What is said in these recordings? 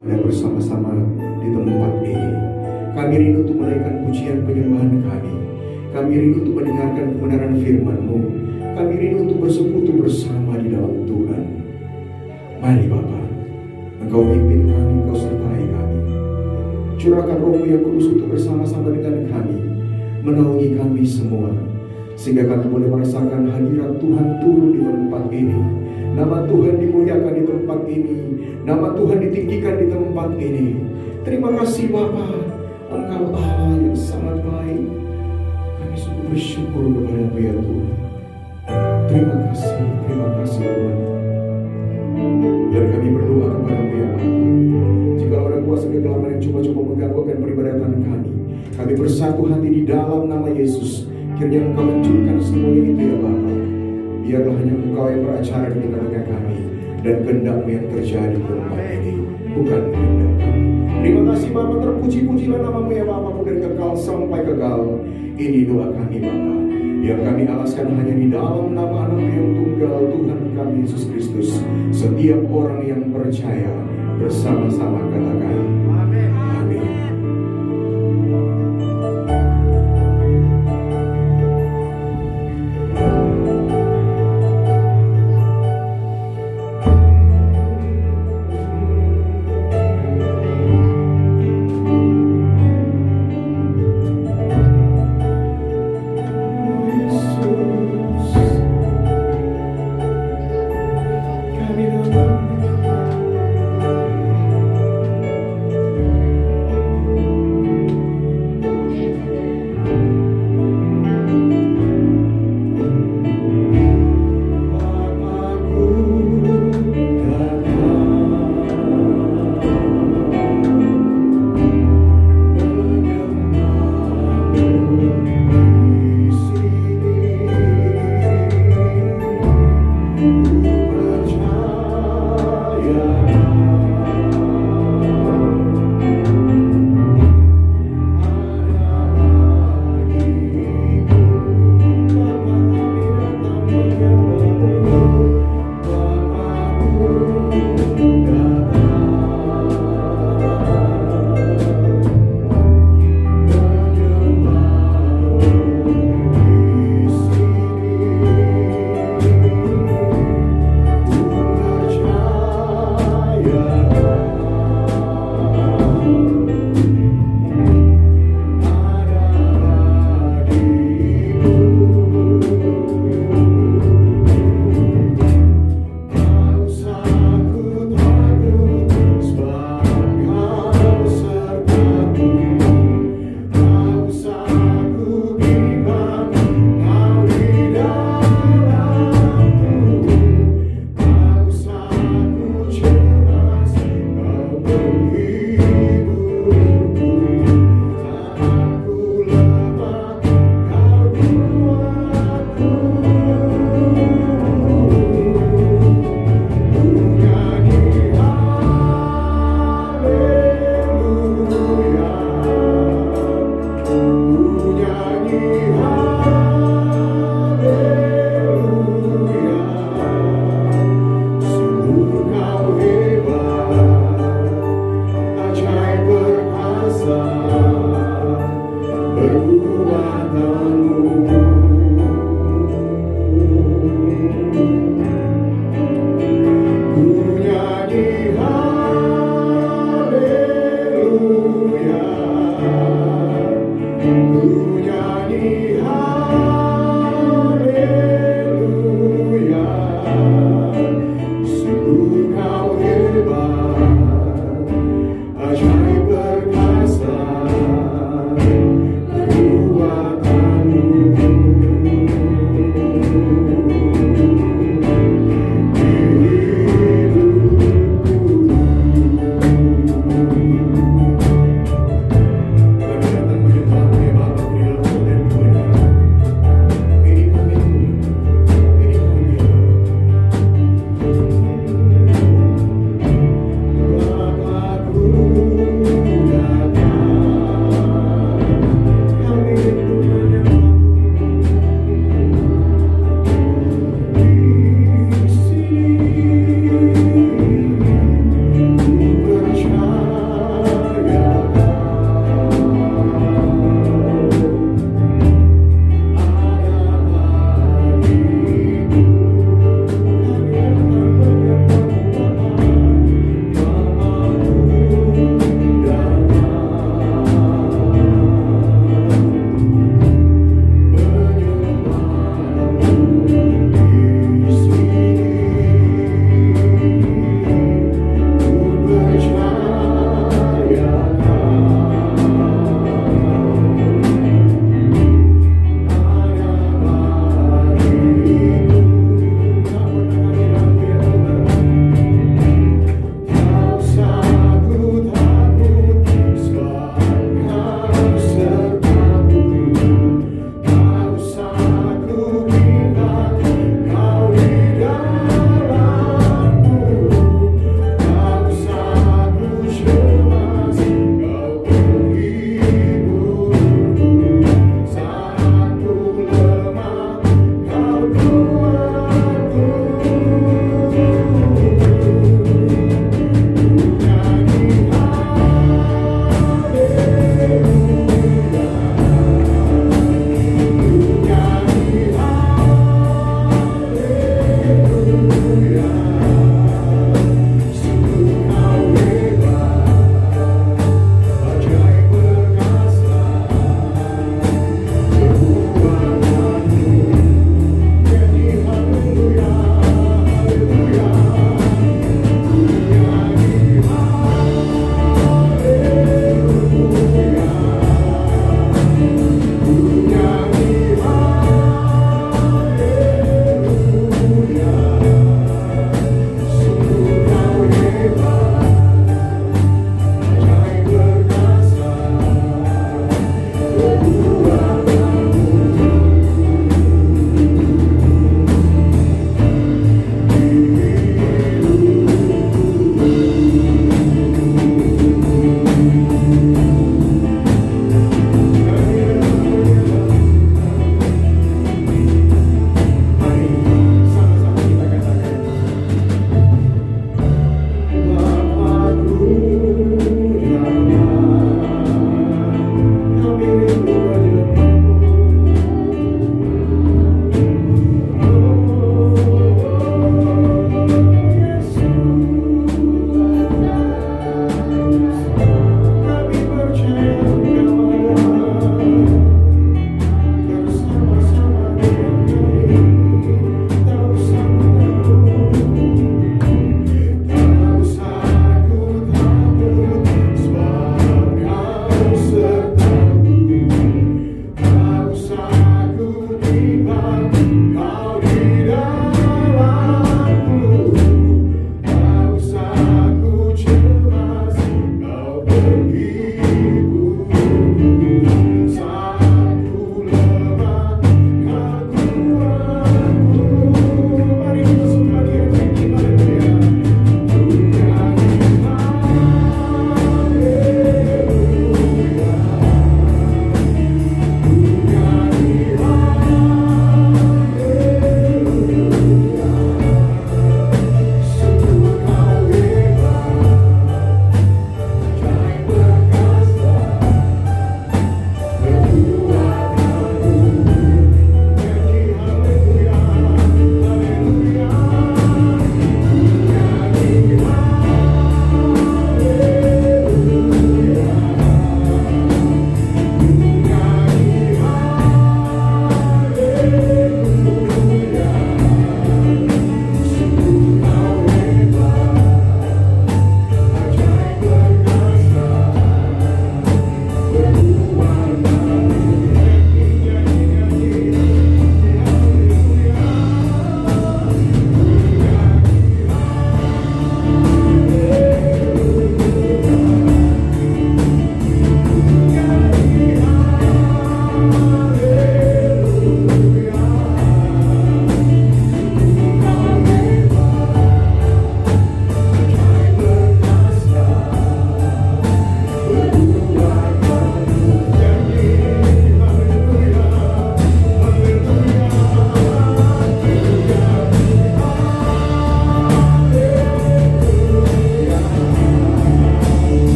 Ada bersama-sama di tempat ini. Kami rindu untuk menaikkan pujian penyembahan kami. Kami rindu untuk mendengarkan kebenaran firman-Mu. Kami rindu untuk bersekutu bersama di dalam Tuhan. Mari Bapa, Engkau pimpin kami, Engkau sertai kami. Curahkan Roh-Mu yang kudus untuk bersama-sama dengan kami, menaungi kami semua, sehingga kami boleh merasakan hadirat Tuhan turun di tempat ini. Nama Tuhan dimuliakan di tempat ini. Nama Tuhan ditinggikan di tempat ini. Terima kasih Bapa, Engkau Allah yang sangat baik. Kami sungguh bersyukur kepada-Mu ya Tuhan. Terima kasih Tuhan. Dan kami berdoa kepada-Mu ya Bapa. Jika ada kuasa kegelapan yang coba-coba mengganggukan peribadatan kami bersatu hati di dalam nama Yesus. Kiranya Engkau hancurkan semuanya itu ya Bapa. Biarlah hanya Engkau yang beracara di tengah-tengah kami, dan kehendak-Mu yang terjadi di tempat ini, bukan kehendak kami. Terima kasih Bapa, terpuji-pujilah nama-Mu ya Bapa, dari kekal sampai kekal. Ini doa kami Bapa, yang kami alaskan hanya di dalam nama Anak yang tunggal, Tuhan kami Yesus Kristus. Setiap orang yang percaya bersama-sama katakan amin. Amin.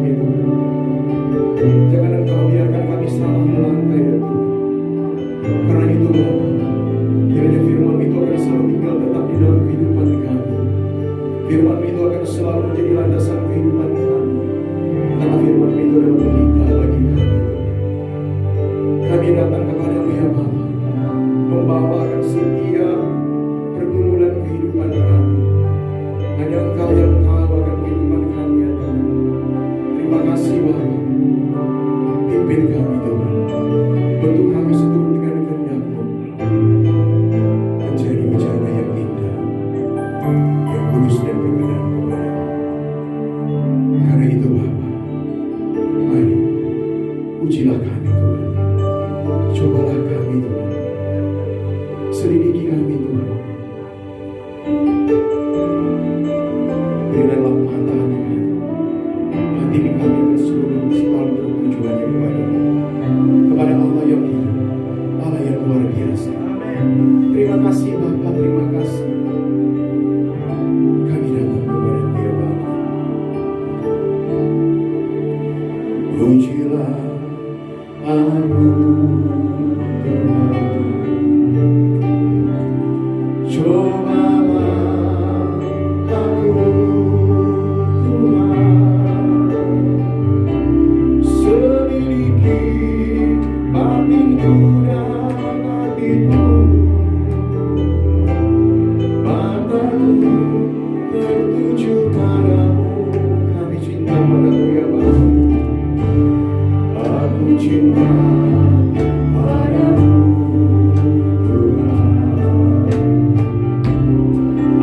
kami Tuhan. Jangan Engkau biarkan kami salah melangkah ya Tuhan. Karena itu kiranya firman itu akan selalu tinggal tetap di dalam kehidupan kami. Firman itu akan selalu menjadi landasan kehidupan kami. Karena firman itu adalah pelita bagi kami. Kami datang kepada-Mu ya Bapa, membawakan setiap pergumulan kehidupan kami. Hanya Engkau yang tahu akan kehidupan kami ya Tuhan. Terima kasih Bapa. Pimpin kami Tuhan. Bentuk kami seturut dengan kehendak-Mu. Menjadi bicara yang indah, yang kudus dan berkenan kepada-Mu. Karena itu Bapa, mari ujilah kami Tuhan. Cobalah kami Tuhan. Selidiki kami Tuhan. Berilah mata hati kami ke seluruh selalu bertujuannya kepada Allah yang hidup, Allah yang luar biasa. Terima kasih Bapa, terima kasih. Kami datang kepada Dia Bapa. Ujilah aku Tuhan. Cobalah aku Tuhan. Selidiki batinku dan hatiku. Mataku tertuju padamu. Kami cinta padamu ya Bapa. Aku cinta padamu Tuhan.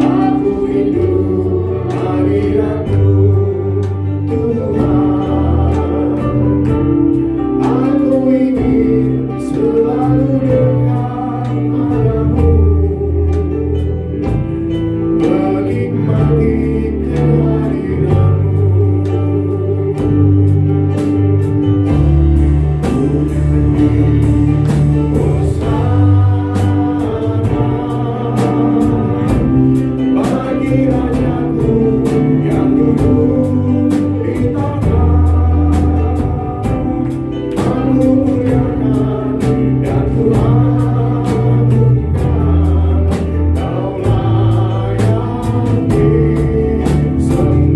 Aku hidup hadirat-Mu Tuhan. Aku ingin selalu dekat padamu, menikmati kehadiran-Mu. Bagi Rajaku yang duduk di tahta, aku muliakan dan ku agungkan. Kau layak disembahkan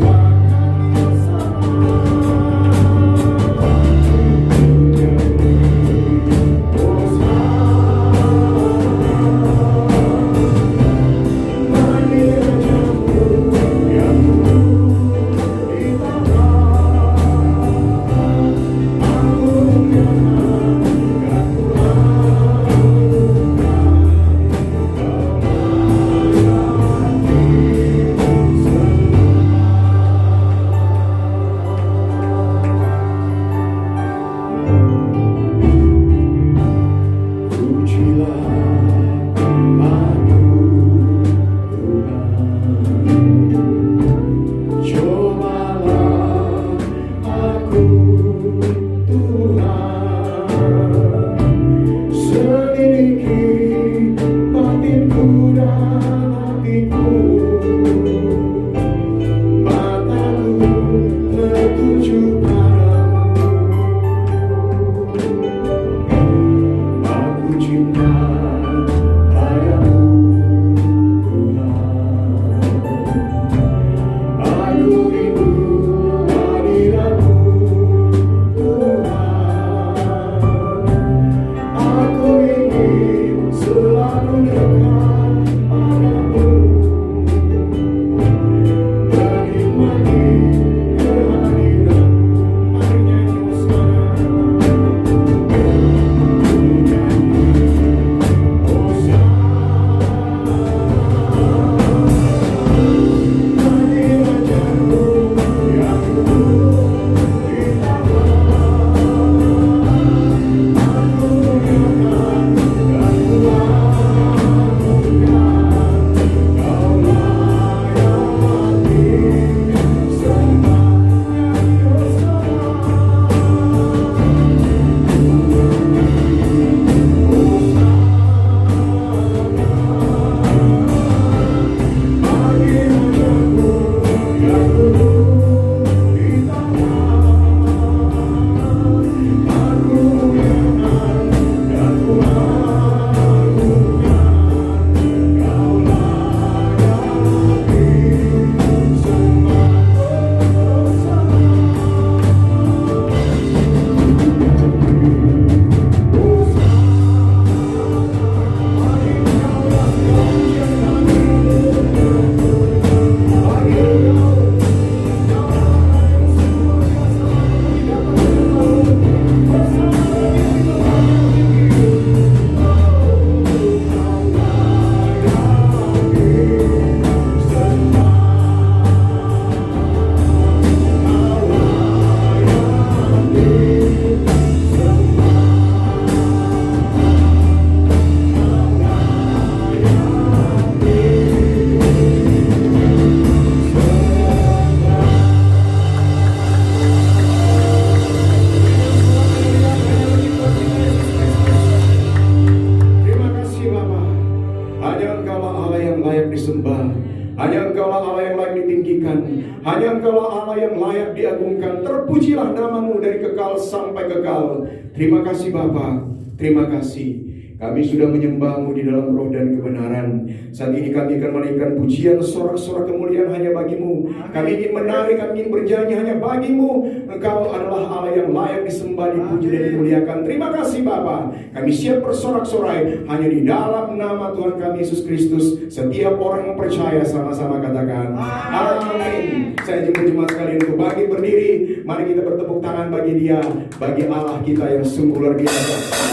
Hanya Engkaulah Allah yang layak diagungkan. Terpujilah namamu dari kekal sampai kekal. Terima kasih Bapa, terima kasih. Kami sudah menyembah-Mu di dalam roh dan kebenaran. Saat ini kami akan menaikkan pujian, sorak-sorak kemuliaan hanya bagi-Mu. Kami ingin menari, kami ingin bernyanyi hanya bagi-Mu. Engkau adalah Allah yang layak disembah, dipuji dan dimuliakan. Terima kasih Bapa. Kami siap bersorak-sorai hanya di dalam nama Tuhan kami Yesus Kristus. Setiap orang yang percaya sama-sama katakan amin. Saya jemput jemaat sekalian untuk bagi berdiri. Mari kita bertepuk tangan bagi Dia, bagi Allah kita yang sungguh luar biasa.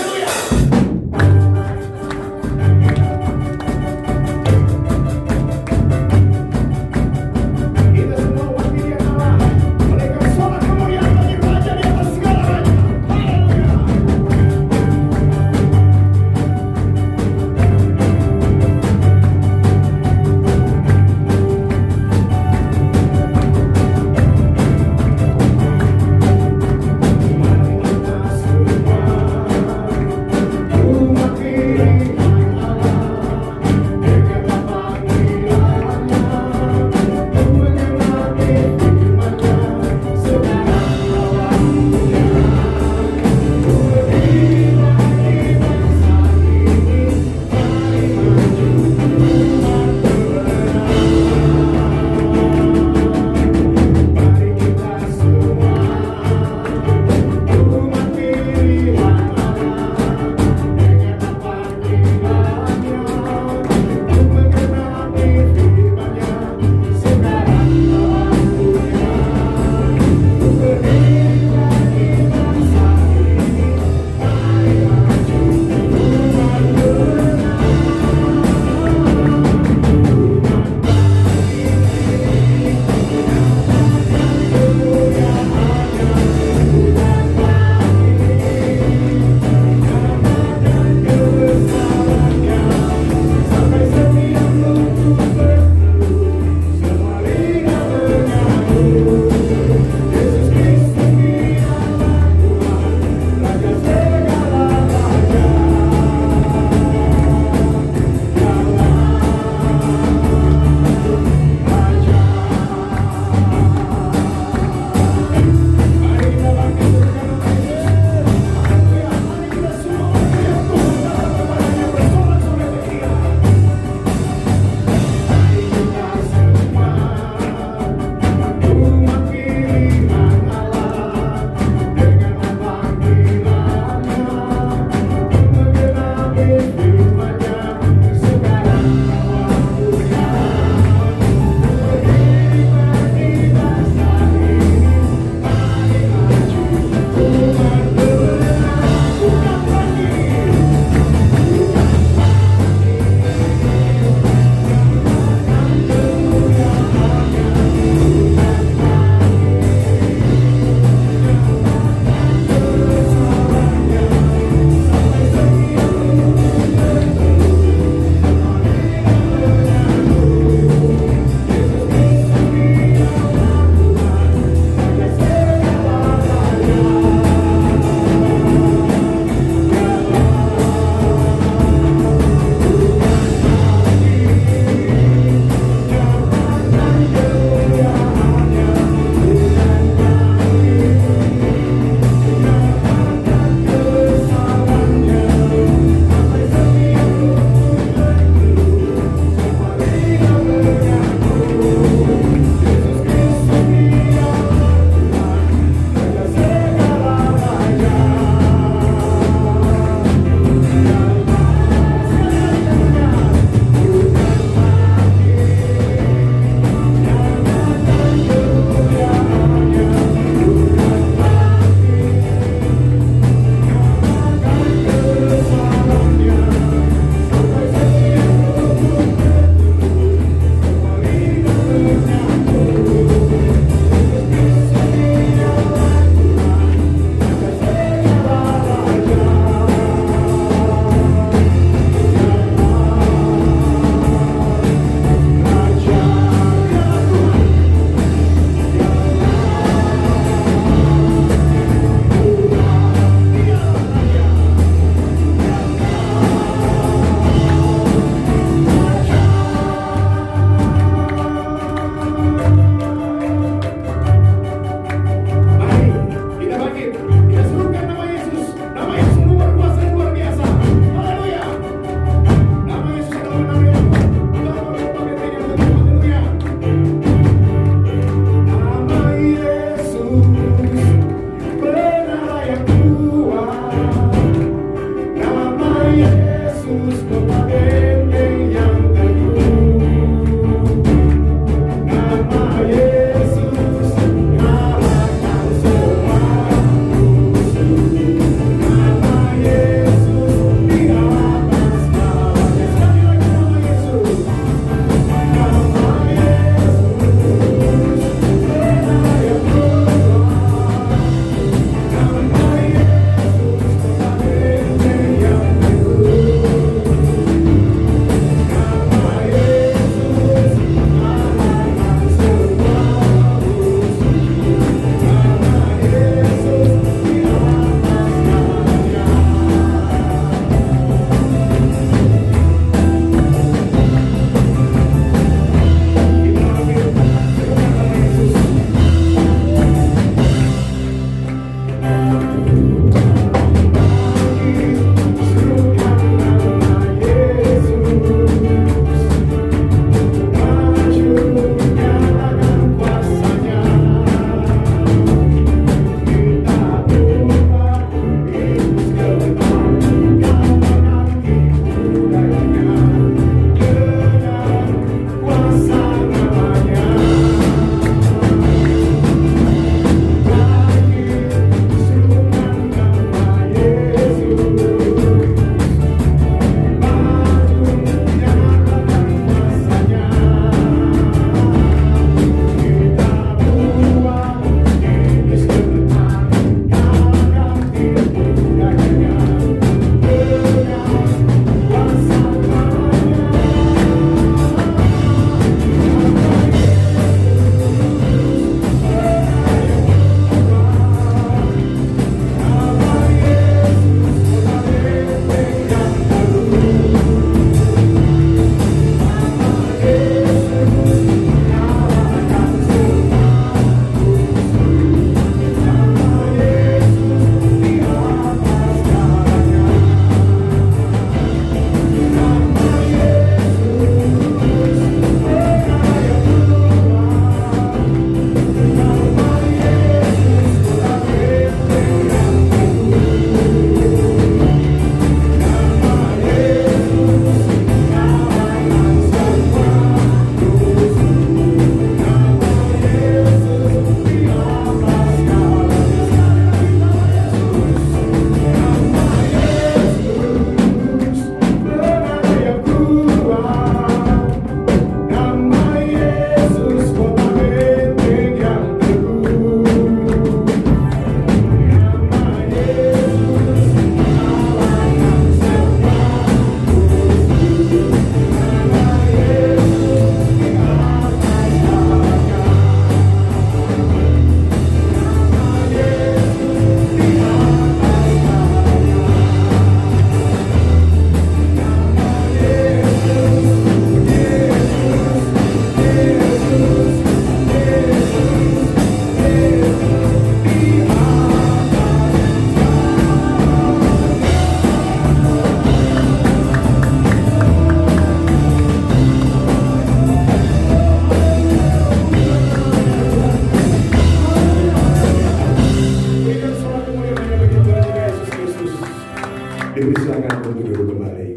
dipersilakan untuk duduk kembali.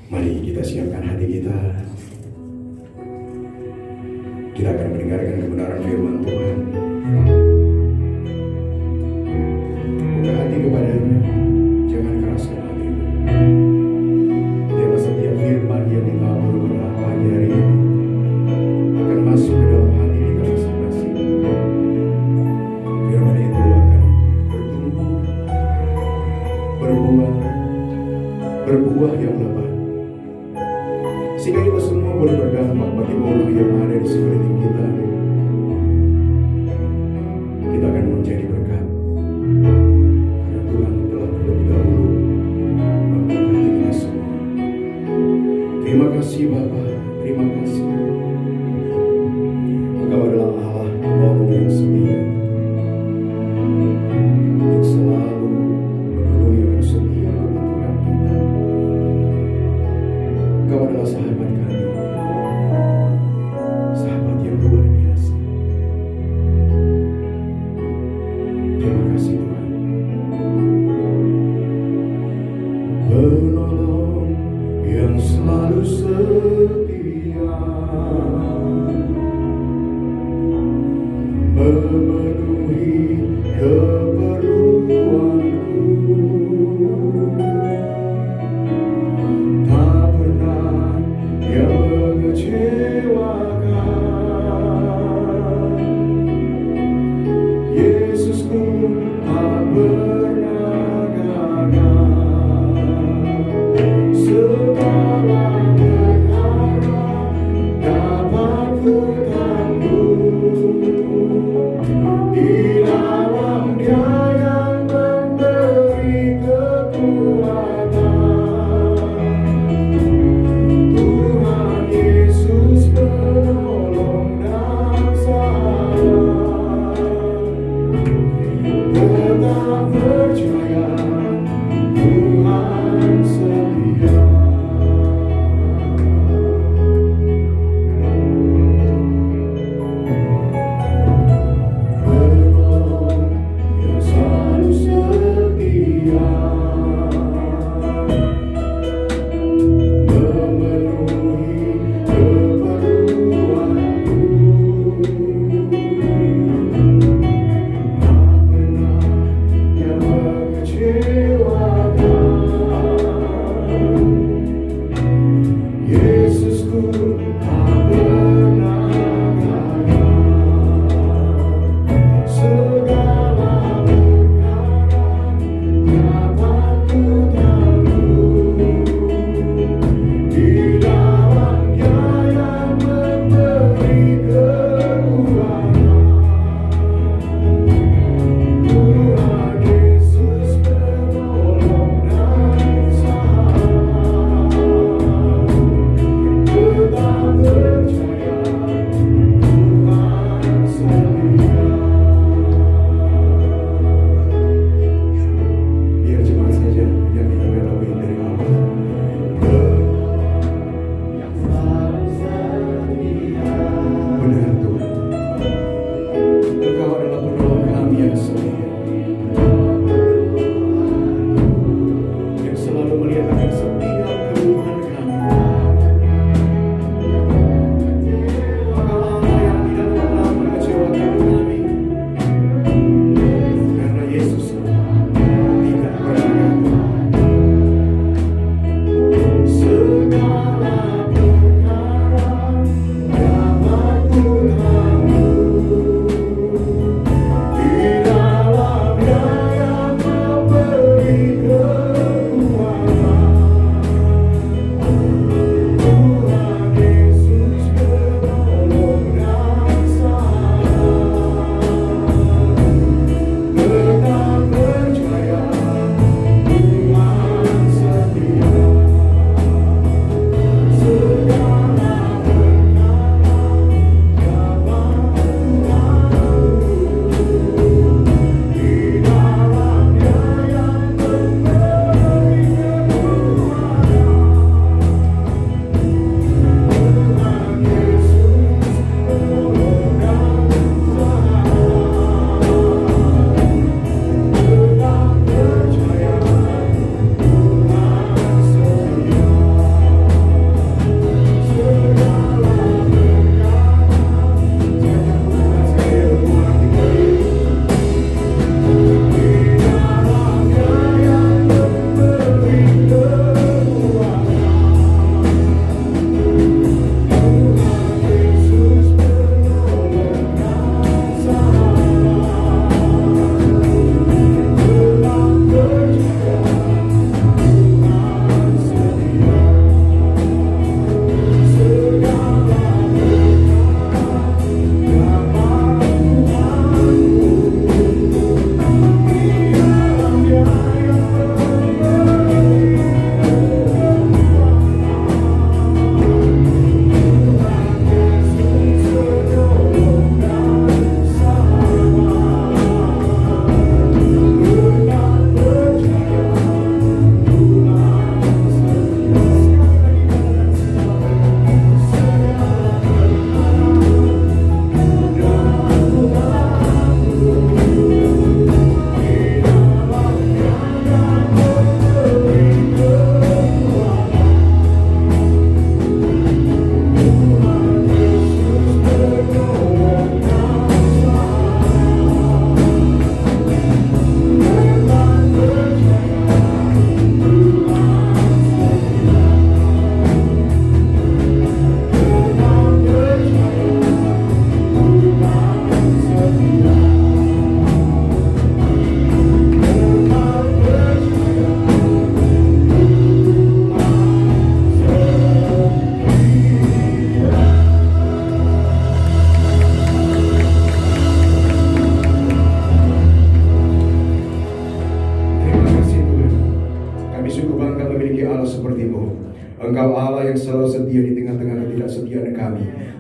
Mari kita siapkan hati kita. Kita akan mendengarkan kebenaran firman Tuhan. Buka hati kepadanya, jangan keraskan hatimu. Biarlah setiap firman yang ditabur pada pagi hari ini akan masuk ke dalam hati kita masing-masing. Firman itu akan bertumbuh, berbuah yang lebat, sehingga kita semua boleh berdampak bagi orang yang ada di sekeliling kita. Kita akan menjadi berkat, karena Tuhan telah terlebih dahulu memberkati kita semua. Terima kasih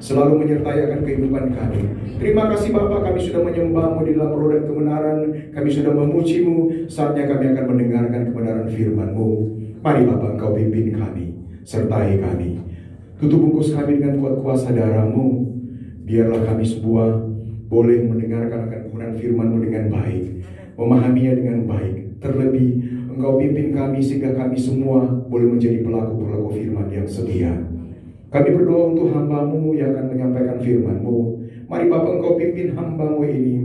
selalu menyertai akan kehidupan kami. Terima kasih Bapa, kami sudah menyembah-Mu di dalam roh dan kebenaran, kami sudah memuji-Mu, saatnya kami akan mendengarkan kebenaran firman-Mu. Mari Bapa, Engkau pimpin kami, sertai kami. Tutup bungkus kami dengan kuat kuasa darah-Mu. Biarlah kami semua boleh mendengarkan akan kebenaran firman-Mu dengan baik, memahaminya dengan baik. Terlebih Engkau pimpin kami sehingga kami semua boleh menjadi pelaku-pelaku firman yang setia. Kami berdoa untuk hamba-Mu yang akan menyampaikan firman-Mu. Mari Bapa, Engkau pimpin hamba-Mu ini,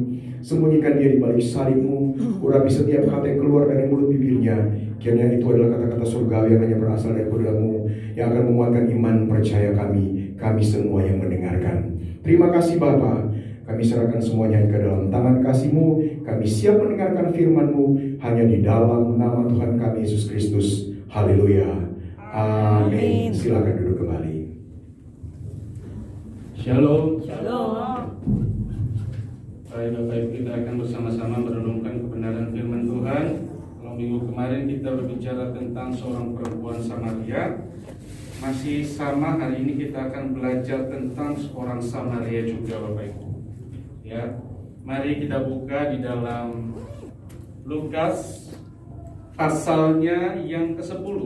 sembunyikan dia di balik salib-Mu, urapi setiap kata yang keluar dari mulut bibirnya. Kiranya itu adalah kata-kata surgawi yang hanya berasal dari Mu, yang akan menguatkan iman percaya kami semua yang mendengarkan. Terima kasih Bapa, kami serahkan semuanya ke dalam tangan kasih-Mu. Kami siap mendengarkan firman-Mu hanya di dalam nama Tuhan kami Yesus Kristus. Haleluya. Amin. Silakan duduk kembali. Shalom. Shalom. Bapak Ibu, kita akan bersama-sama merenungkan kebenaran firman Tuhan. Kalau minggu kemarin kita berbicara tentang seorang perempuan Samaria, masih sama hari ini kita akan belajar tentang seorang Samaria juga Bapak Ibu. Ya, mari kita buka di dalam Lukas pasalnya yang ke-10.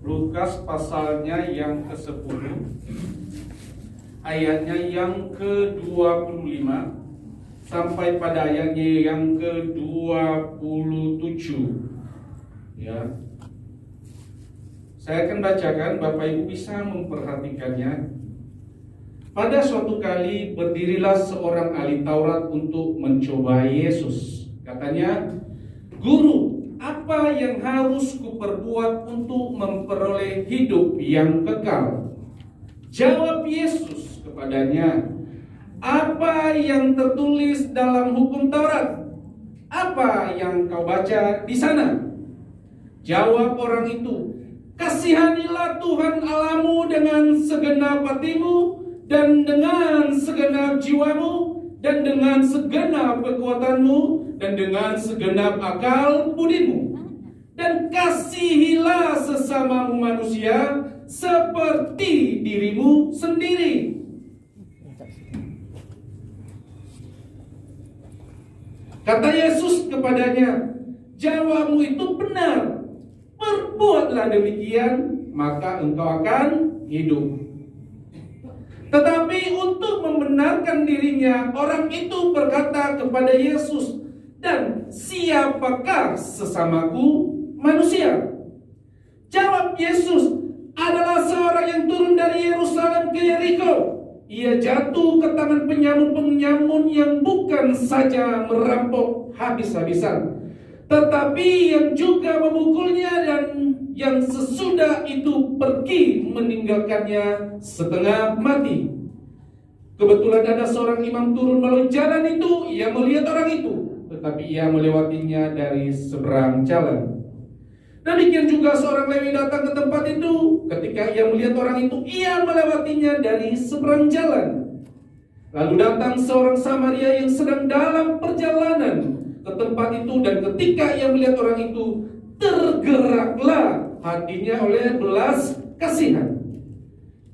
Lukas pasalnya yang ke-10. Ayatnya yang ke-25 sampai pada ayatnya yang ke-27. Ya. Saya akan bacakan, Bapak Ibu bisa memperhatikannya. Pada suatu kali berdirilah seorang ahli Taurat untuk mencoba Yesus. Katanya, "Guru, apa yang harus kuperbuat untuk memperoleh hidup yang kekal?" Jawab Yesus kepadanya, "Apa yang tertulis dalam hukum Taurat? Apa yang kau baca di sana?" Jawab orang itu, "Kasihanilah Tuhan Allahmu dengan segenap hatimu, dan dengan segenap jiwamu, dan dengan segenap kekuatanmu, dan dengan segenap akal budimu. Dan kasihilah sesamamu manusia seperti dirimu sendiri." Kata Yesus kepadanya, "Jawabmu itu benar. Perbuatlah demikian, maka engkau akan hidup." Tetapi untuk membenarkan dirinya, orang itu berkata kepada Yesus, "Dan siapakah sesamaku manusia?" Jawab Yesus, "Adalah seorang yang turun dari Yerusalem ke Yeriko. Ia jatuh ke tangan penyamun-penyamun yang bukan saja merampok habis-habisan, tetapi yang juga memukulnya, dan yang sesudah itu pergi meninggalkannya setengah mati. Kebetulan ada seorang imam turun melalui jalan itu. Ia melihat orang itu, tetapi ia melewatinya dari seberang jalan. Demikian juga seorang Lewi datang ke tempat itu. Ketika ia melihat orang itu, ia melewatinya dari seberang jalan. Lalu datang seorang Samaria yang sedang dalam perjalanan ke tempat itu, dan ketika ia melihat orang itu, tergeraklah hatinya oleh belas kasihan.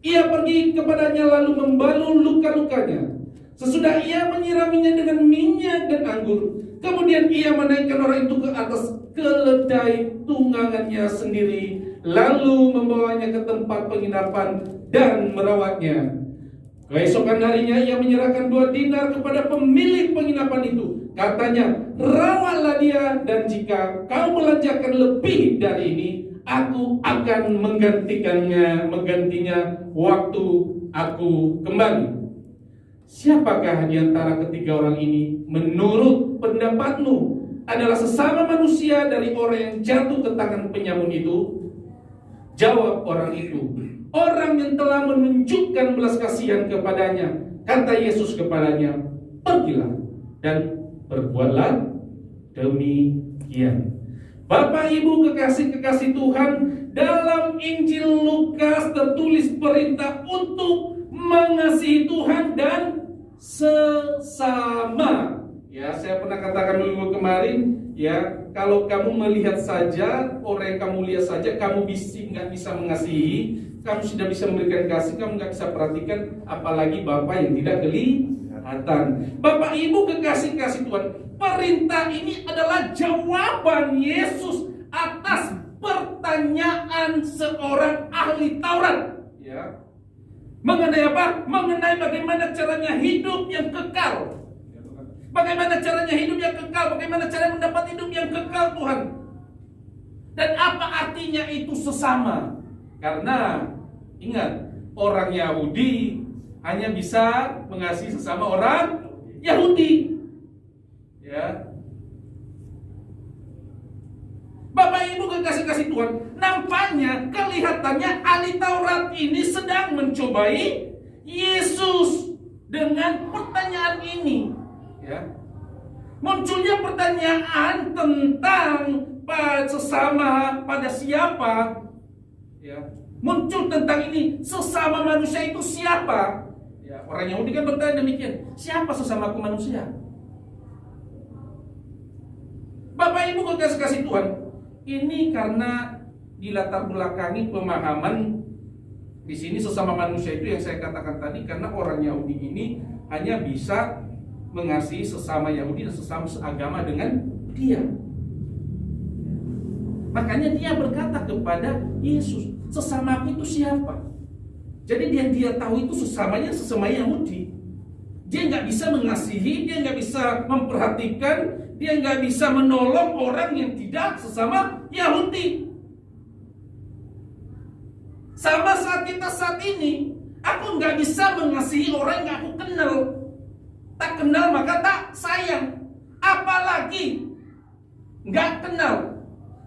Ia pergi kepadanya lalu membalur luka-lukanya. Sesudah ia menyiraminya dengan minyak dan anggur, kemudian ia menaikkan orang itu ke atas keledai tunggangannya sendiri, lalu membawanya ke tempat penginapan dan merawatnya. Keesokan harinya ia menyerahkan 2 dinar kepada pemilik penginapan itu. Katanya, "Rawatlah dia, dan jika kau belanjakan lebih dari ini, aku akan menggantinya waktu aku kembali." Siapakah di antara ketiga orang ini menurut pendapatmu adalah sesama manusia dari orang yang jatuh ke tangan penyamun itu? Jawab orang itu, "Orang yang telah menunjukkan belas kasihan kepadanya." Kata Yesus kepadanya, "Pergilah dan berbuatlah demikian." Bapak Ibu kekasih-kekasih Tuhan, dalam Injil Lukas tertulis perintah untuk mengasihi Tuhan dan sesama. Ya, saya pernah katakan minggu kemarin, ya, kalau kamu melihat saja, orang yang kamu lihat saja, kamu nggak bisa mengasihi, kamu sudah bisa memberikan kasih, kamu nggak bisa perhatikan, apalagi Bapak yang tidak kelihatan. Bapak Ibu kekasih-kasih Tuhan, perintah ini adalah jawaban Yesus atas pertanyaan seorang ahli Taurat. Ya. Mengenai apa? Mengenai bagaimana caranya hidup yang kekal. Bagaimana caranya hidup yang kekal? Bagaimana cara mendapat hidup yang kekal, Tuhan? Dan apa artinya itu sesama? Karena ingat, orang Yahudi hanya bisa mengasihi sesama orang Yahudi. Ya. Bapak Ibu kekasih-kasih Tuhan, nampaknya kelihatannya ahli Taurat ini sedang mencobai Yesus dengan pertanyaan ini. Ya. Munculnya pertanyaan tentang sesama pada siapa. Ya. Muncul tentang ini, sesama manusia itu siapa? Ya. Orang Yahudi kan bertanya demikian, siapa sesamaku manusia? Bapak Ibu kekasih-kasih Tuhan, ini karena dilatar belakangi pemahaman di sini sesama manusia itu yang saya katakan tadi, karena orang Yahudi ini hanya bisa mengasihi sesama Yahudi dan sesama seagama dengan dia. Makanya dia berkata kepada Yesus, sesamaku itu siapa? Jadi dia tahu itu sesama Yahudi. Dia nggak bisa mengasihi, dia nggak bisa memperhatikan, dia nggak bisa menolong orang yang tidak sesama Yahudi. Sama saat kita saat ini, aku nggak bisa mengasihi orang yang aku kenal. Tak kenal maka tak sayang. Apalagi nggak kenal.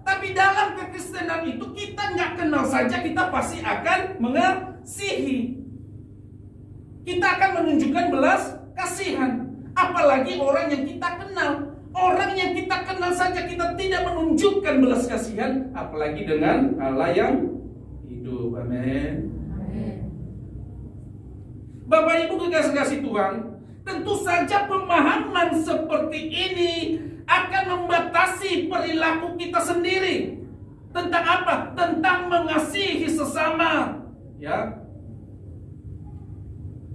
Tapi dalam kekristenan itu kita nggak kenal saja kita pasti akan mengasihi. Kita akan menunjukkan belas kasihan. Apalagi orang yang kita kenal. Orang yang kita kenal saja kita tidak menunjukkan belas kasihan, apalagi dengan Allah yang hidup. Amin. Bapak Ibu kekasih-kasih Tuhan, tentu saja pemahaman seperti ini akan membatasi perilaku kita sendiri. Tentang apa? Tentang mengasihi sesama. Ya.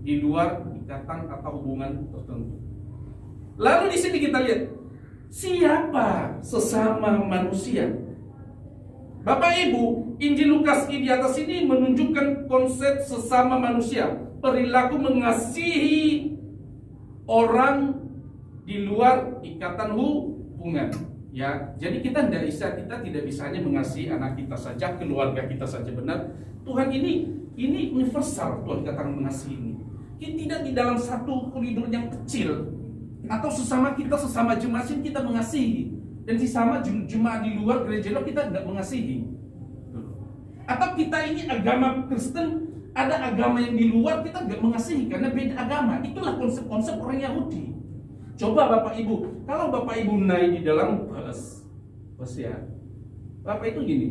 Di luar ikatan atau hubungan tertentu. Lalu di sini kita lihat, siapa sesama manusia? Bapak Ibu, Injil Lukas di atas ini menunjukkan konsep sesama manusia, perilaku mengasihi orang di luar ikatan hubungan. Ya, jadi kita tidak bisa hanya mengasihi anak kita saja, keluarga kita saja, benar. Tuhan ini universal. Tuhan katakan mengasihi ini. Kita tidak di dalam satu koridor yang kecil, atau sesama jemaat kita mengasihi, dan sesama jemaat di luar gereja kita tidak mengasihi. Atau kita ini agama Kristen, ada agama yang di luar kita tidak mengasihi karena beda agama. Itulah konsep-konsep orang Yahudi. Coba Bapak Ibu, kalau Bapak Ibu naik di dalam bus ya, Bapak itu gini,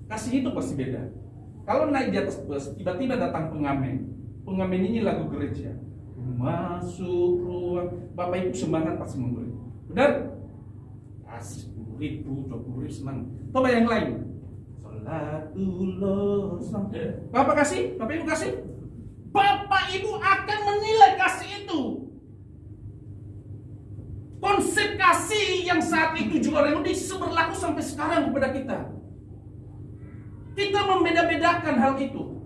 kasih itu pasti beda. Kalau naik di atas bus, tiba-tiba datang pengamen ini lagu gereja, masuk ruang, Bapak Ibu semangat pasti memberi. Benar? Kasih 10.000, 20.000 senang. Coba yang lain. Salatullah. Bapak kasih, Bapak Ibu kasih. Bapak Ibu akan menilai kasih itu. Konsep kasih yang saat itu juga orang Yahudi berlaku sampai sekarang kepada kita. Kita membeda-bedakan hal itu.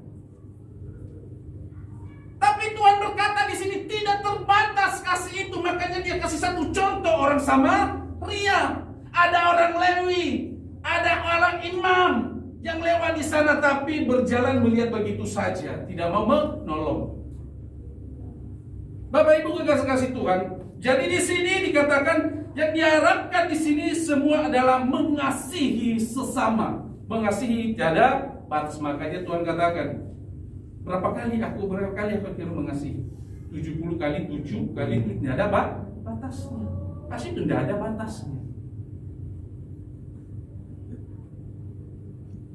Tapi Tuhan berkata di sini tidak terbatas kasih itu, makanya dia kasih satu contoh orang Samaria. Ada orang Lewi, ada orang imam yang lewat di sana tapi berjalan melihat begitu saja, tidak mau menolong. Bapak Ibu kekasih Tuhan, jadi di sini dikatakan yang diharapkan di sini semua adalah mengasihi sesama, mengasihi tiada batas. Makanya Tuhan katakan, berapa kali aku akan mengasihi? 70 kali 7 kali itu tidak ada batasnya. Kasih itu tidak ada batasnya.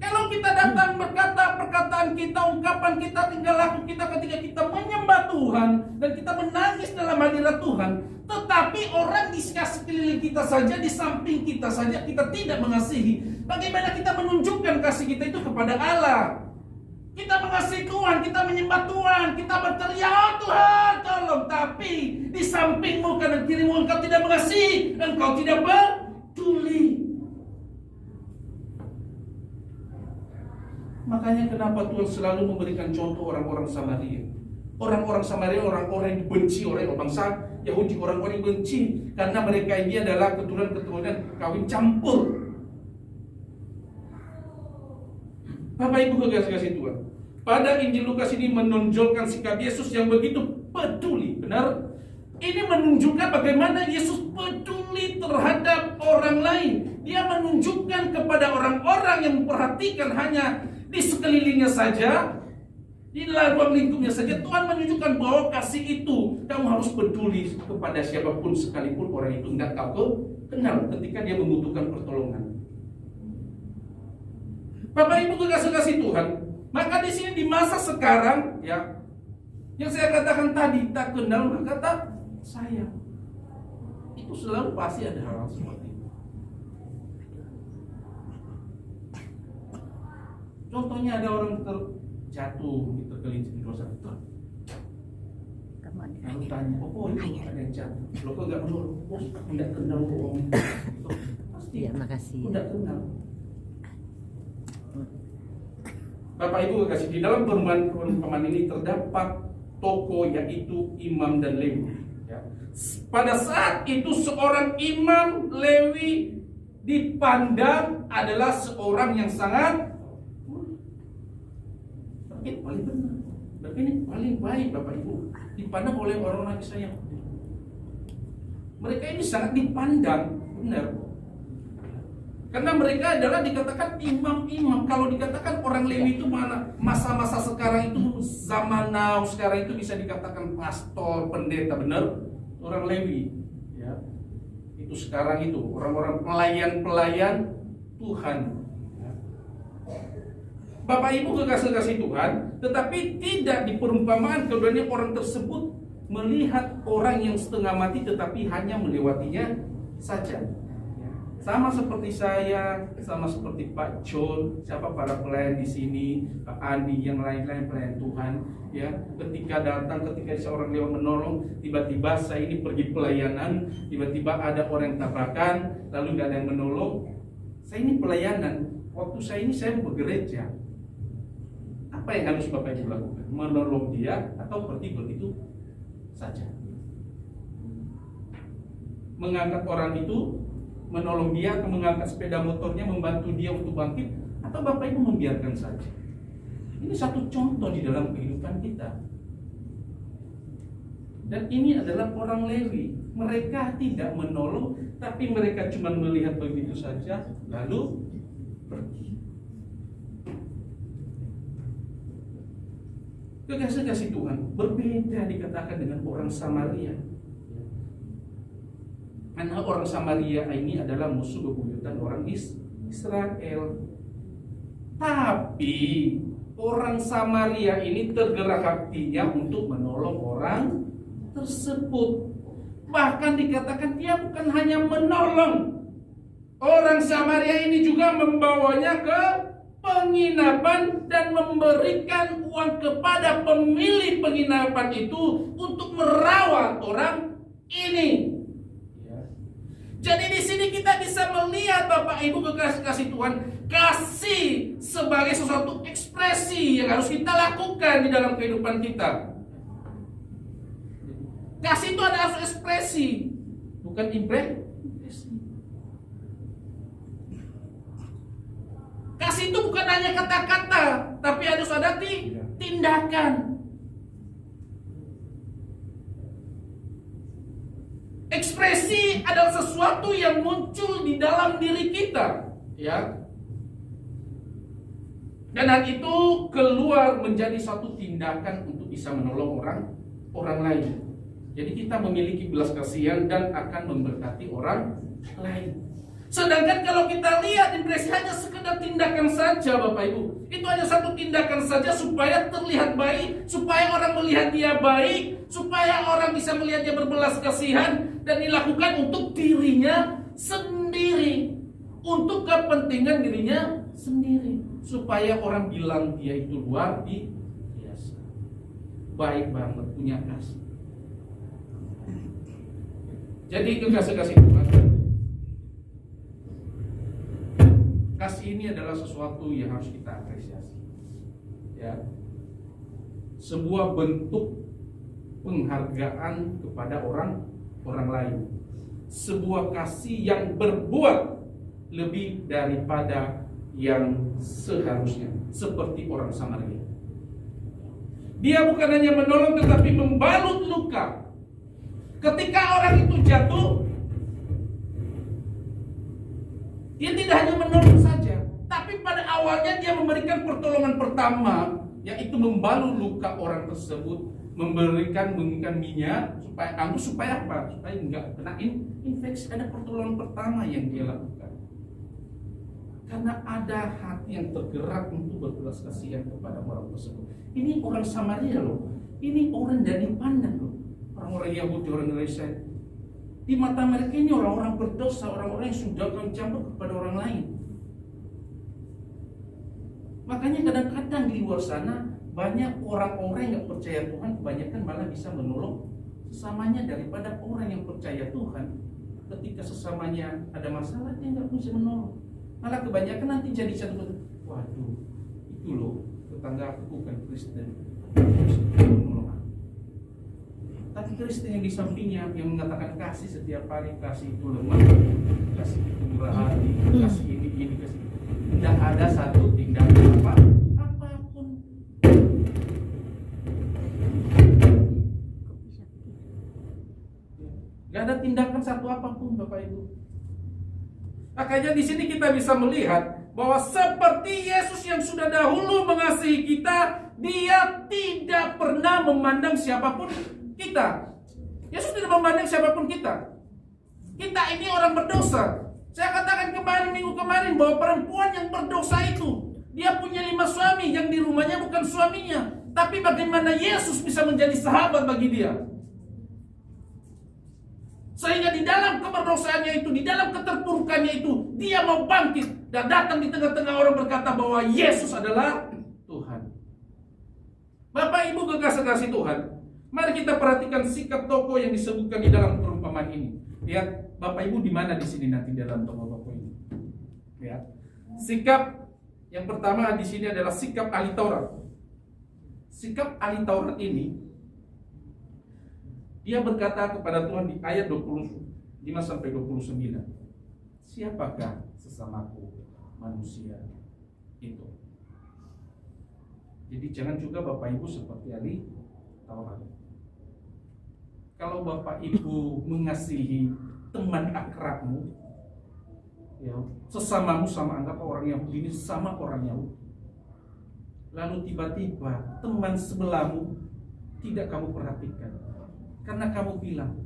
Kalau kita datang berkata perkataan kita, ungkapan kita, tingkah laku kita ketika kita menyembah Tuhan dan kita menangis dalam hadirat Tuhan, Tetapi orang di sekeliling kita saja, di samping kita saja, kita tidak mengasihi. Bagaimana kita menunjukkan kasih kita itu kepada Allah? Kita mengasihi Tuhan, kita menyembah Tuhan, kita berteriak, "Oh Tuhan, tolong." Tapi di sampingmu, kanan kirimu, engkau tidak mengasihi, engkau tidak peduli. Makanya kenapa Tuhan selalu memberikan contoh orang-orang Samaria. Orang-orang Samaria, orang-orang yang dibenci oleh bangsa Yahudi, orang-orang yang benci karena mereka ini adalah keturunan-keturunan kawin campur. Bapak Ibu kekasih Tuhan, pada Injil Lukas ini menonjolkan sikap Yesus yang begitu peduli, benar? Ini menunjukkan bagaimana Yesus peduli terhadap orang lain. Dia menunjukkan kepada orang-orang yang memperhatikan hanya di sekelilingnya saja, di dalam ruang lingkupnya saja. Tuhan menunjukkan bahwa kasih itu kamu harus peduli kepada siapapun sekalipun orang itu tidak kau kenal ketika dia membutuhkan pertolongan. Bapak Ibu kekasih Tuhan, maka di sini di masa sekarang ya, yang saya katakan tadi, tak kenal maka tak sayang. Itu selalu pasti ada hal seperti itu. Contohnya ada orang terjatuh, tergelincir di dosa. Lalu tanya, "Oh ini ada yang jatuh. Lo kok nggak menolong? Oh, tidak kenal om." Pasti. Ya, makasih. Tidak kenal. Bapak Ibu kasih, di dalam perumpamaan ini terdapat tokoh yaitu imam dan Lewi. Ya. Pada saat itu seorang imam Lewi dipandang adalah seorang yang sangat paling benar, ini paling baik. Bapak Ibu dipandang oleh orang-orang Israel. Mereka ini sangat dipandang benar. Karena mereka adalah dikatakan imam-imam. Kalau dikatakan orang Lewi itu mana? Masa-masa sekarang itu zaman now, sekarang itu bisa dikatakan pastor, pendeta, benar? Orang Lewi, ya. Itu sekarang itu orang-orang pelayan-pelayan Tuhan. Ya. Bapak Ibu kekasih Tuhan, tetapi tidak di perumpamaan keduanya orang tersebut melihat orang yang setengah mati tetapi hanya melewatinya saja. Sama seperti saya, sama seperti Pak John, siapa para pelayan di sini, Pak Andi, yang lain-lain pelayan Tuhan, ya. Ketika datang, ketika seorang lewat menolong, tiba-tiba saya ini pergi pelayanan, tiba-tiba ada orang yang tabrakan, lalu nggak ada yang menolong. Saya ini pelayanan, waktu saya ini saya begereja. Apa yang harus Bapak Ibu lakukan? Menolong dia atau pergi begitu saja? Mengangkat orang itu, menolong dia, atau mengangkat sepeda motornya, membantu dia untuk bangkit, atau Bapak Ibu membiarkan saja? Ini satu contoh di dalam kehidupan kita. Dan ini adalah orang Lewi. Mereka tidak menolong, tapi mereka cuma melihat begitu saja, lalu pergi. Kekasih Tuhan, berbeda dikatakan dengan orang Samaria. Karena orang Samaria ini adalah musuh bebuyutan orang Israel. Tapi orang Samaria ini tergerak hatinya untuk menolong orang tersebut. Bahkan dikatakan dia bukan hanya menolong. Orang Samaria ini juga membawanya ke penginapan dan memberikan uang kepada pemilik penginapan itu untuk merawat orang ini. Jadi di sini kita bisa melihat Bapak Ibu kekasih Tuhan, kasih sebagai sesuatu ekspresi yang harus kita lakukan di dalam kehidupan kita. Kasih itu adalah ekspresi, bukan impresi. Kasih itu bukan hanya kata-kata, tapi harus ada tindakan. Ekspresi adalah sesuatu yang muncul di dalam diri kita, ya. Dan hal itu keluar menjadi satu tindakan untuk bisa menolong orang lain. Jadi kita memiliki belas kasihan dan akan memberkati orang lain. Sedangkan kalau kita lihat impresi hanya sekedar tindakan saja Bapak Ibu. Itu hanya satu tindakan saja supaya terlihat baik, supaya orang melihat dia baik, supaya orang bisa melihat dia berbelas kasihan, dan dilakukan untuk dirinya sendiri, untuk kepentingan dirinya sendiri, supaya orang bilang dia itu luar biasa, baik banget, punya kasih. Jadi kekasih-kasih Tuhan, kasih ini adalah sesuatu yang harus kita apresiasi. Ya, sebuah bentuk penghargaan kepada orang lain, sebuah kasih yang berbuat lebih daripada yang seharusnya, seperti orang Samaria. Dia bukan hanya menolong tetapi membalut luka. Ketika orang itu jatuh, dia tidak hanya menolong saja, tapi pada awalnya dia memberikan pertolongan pertama, yaitu membalut luka orang tersebut, memberikan minyak supaya anggur, supaya apa? Supaya enggak kena infeksi. Ada pertolongan pertama yang dia lakukan. Karena ada hati yang tergerak untuk berbelas kasihan kepada orang tersebut. Ini orang Samaria loh. Ini orang dari pandang loh. Orang-orang Yahudi, orang Indonesia. Di mata mereka ini orang-orang berdosa, orang-orang yang sudah campur kepada orang lain. Makanya kadang-kadang di luar sana banyak orang-orang yang percaya Tuhan, kebanyakan malah bisa menolong sesamanya daripada orang yang percaya Tuhan. Ketika sesamanya ada masalah, dia nggak bisa menolong. Malah kebanyakan nanti jadi satu, waduh, itu loh tetangga aku bukan Kristen, menolong aku. Tapi Kristen yang di sampingnya yang mengatakan kasih setiap hari, kasih itu lemah, kasih itu murah hati, kasih ini, kasih itu. Tidak ada satu tindakan apapun. Tidak ada tindakan satu apapun, Bapak Ibu. Makanya di sini kita bisa melihat bahwa seperti Yesus yang sudah dahulu mengasihi kita, Dia tidak pernah memandang siapapun kita. Yesus tidak memandang siapapun kita. Kita ini orang berdosa. Saya katakan minggu kemarin bahwa perempuan yang berdosa itu, dia punya 5 suami, yang di rumahnya bukan suaminya. Tapi bagaimana Yesus bisa menjadi sahabat bagi dia? Sehingga di dalam keberdosaannya itu, di dalam keterpurukannya itu, dia mau bangkit dan datang di tengah-tengah orang berkata bahwa Yesus adalah Tuhan. Bapak Ibu kekasih Tuhan, mari kita perhatikan sikap tokoh yang disebutkan di dalam perumpamaan ini. Lihat Bapak Ibu di mana di sini nanti dalam tokoh-tokoh ini. Lihat. Sikap yang pertama di sini adalah sikap ahli Taurat. Sikap ahli Taurat ini, dia berkata kepada Tuhan di ayat 25-29, siapakah sesamaku manusia itu? Jadi jangan juga Bapak Ibu seperti ahli Taurat. Kalau Bapak Ibu mengasihi teman akrabmu, ya, sesamamu, sama anggap orang Yahudi ini sama orang Yahudi. Lalu tiba-tiba teman sebelahmu tidak kamu perhatikan, karena kamu bilang,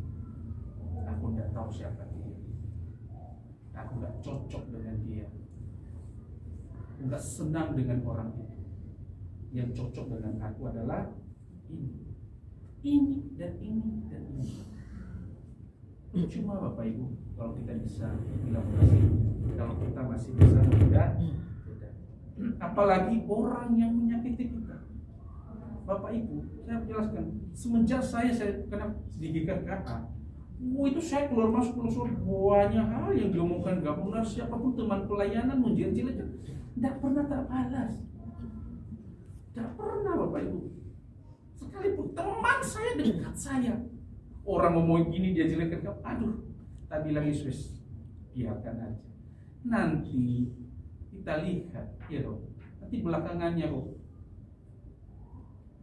aku tidak tahu siapa dia, aku tidak cocok dengan dia, aku tidak senang dengan orang itu. Yang cocok dengan aku adalah ini dan ini dan ini. Cuma Bapak Ibu, kalau kita bisa bilang kasih, kalau kita masih bisa beda. Apalagi orang yang menyakiti kita. Bapak Ibu, saya jelaskan, semenjak saya kena sedikit kata, itu saya keluar masuk banyak hal yang diomongkan, gak benar, siapapun teman pelayanan menjelek-jelek, tidak pernah terbalas. Tidak pernah Bapak Ibu. Sekalipun teman saya dekat saya, orang ngomong gini dia jelekkan kamu, aduh, tak bilang Yesus, biarkan aja. Nanti kita lihat, ya dong. Nanti belakangannya kok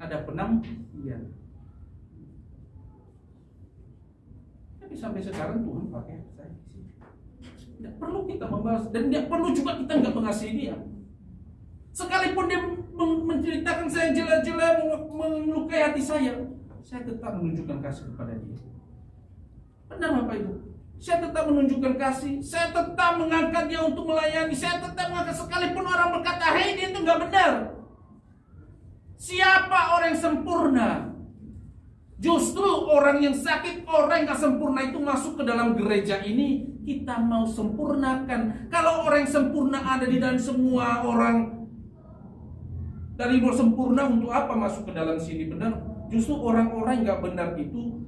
ada penampilan. Tapi sampai sekarang Tuhan pakai saya di sini. Tidak perlu kita membahas, dan tidak perlu juga kita nggak mengasihi dia. Sekalipun dia menceritakan saya jelas-jelas melukai hati saya tetap menunjukkan kasih kepada dia. Benar Bapak Ibu. Saya tetap menunjukkan kasih. Saya tetap mengangkat dia untuk melayani. Saya tetap mengangkat sekalipun orang berkata, hei dia itu nggak benar. Siapa orang yang sempurna? Justru orang yang sakit, orang yang gak sempurna itu masuk ke dalam gereja ini. Kita mau sempurnakan. Kalau orang yang sempurna ada di dalam semua orang, dari luar sempurna untuk apa masuk ke dalam sini? Benar. Justru orang-orang yang gak benar itu,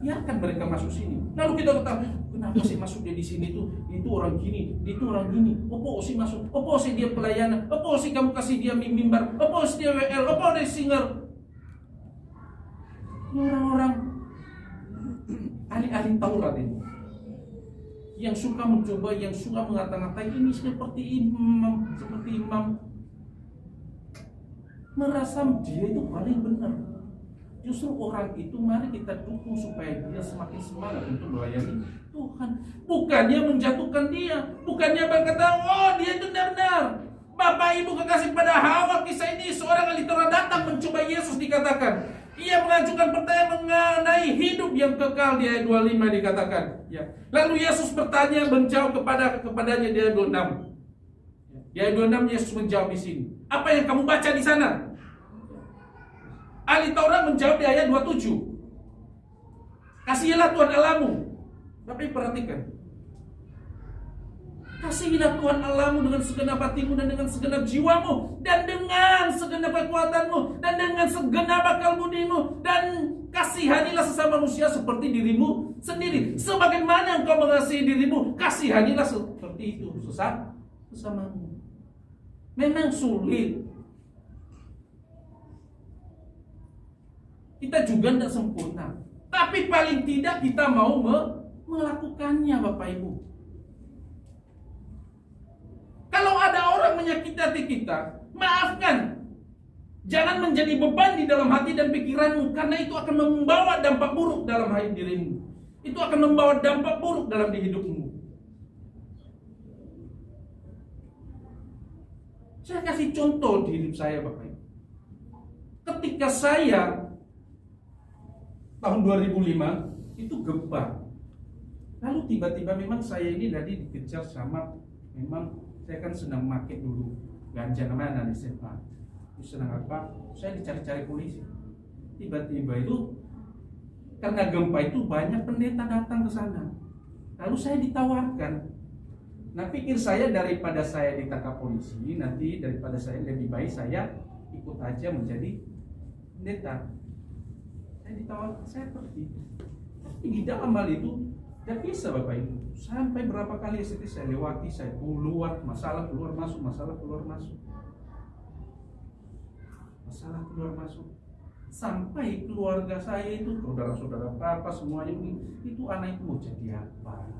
biarkan mereka masuk sini. Lalu kita kata, kenapa sih masuk dia di sini tuh? Itu orang gini, itu orang gini. Apa sih masuk? Apa sih dia pelayanan? Apa sih kamu kasih dia mimbar? Apa sih dia WL? Apa dia singer? Orang-orang ahli-ahli Taurat ini yang suka mencoba, yang suka mengata-ngatai ini seperti imam, merasa dia itu paling benar. Justru orang itu mari kita dukung supaya dia semakin semangat untuk melayani Tuhan. Bukannya menjatuhkan dia, bukannya berkata, oh dia itu benar-benar. Bapak Ibu kekasih pada Hawa, kisah ini seorang ahli Taurat datang mencoba Yesus, dikatakan ia mengajukan pertanyaan mengenai hidup yang kekal di ayat 25 dikatakan. Ya. Lalu Yesus bertanya, menjawab kepadanya di ayat 26. Di ayat 26 Yesus menjawab di sini. Apa yang kamu baca di sana? Ahli Taurat menjawab di ayat 27. Kasihilah Tuhan Allahmu. Tapi perhatikan. Kasihilah Tuhan Allahmu dengan segenap hatimu dan dengan segenap jiwamu dan dengan segenap kekuatanmu dan dengan segenap akal budimu, dan kasihanilah sesama manusia seperti dirimu sendiri. Sebagaimana engkau mengasihi dirimu, kasihanilah seperti itu sesamamu. Memang sulit. Kita juga tidak sempurna, tapi paling tidak kita mau melakukannya, Bapak Ibu. Kalau ada orang menyakiti hati kita, maafkan. Jangan menjadi beban di dalam hati dan pikiranmu, karena itu akan membawa dampak buruk dalam hidup dirimu. Itu akan membawa dampak buruk dalam hidupmu. Saya kasih contoh di hidup saya, Bapak Ibu. Ketika saya tahun 2005 itu gempa. Lalu tiba-tiba memang saya ini tadi dikejar sama, memang saya kan sedang pakai dulu ganja namanya di SMA. Sedang apa? Saya dicari-cari polisi. Tiba-tiba itu karena gempa itu banyak pendeta datang ke sana. Lalu saya ditawarkan. Nah, pikir saya daripada saya ditangkap polisi, nanti daripada saya lebih baik saya ikut aja menjadi pendeta. Saya ditawarkan, saya pergi. Tapi di dalam hal itu tidak bisa, Bapak Ibu. Sampai berapa kali saya lewati, saya keluar, masalah keluar masuk, masalah keluar masuk, masalah keluar masuk. Sampai keluarga saya itu, saudara-saudara papa semuanya itu anak itu mau jadi apa?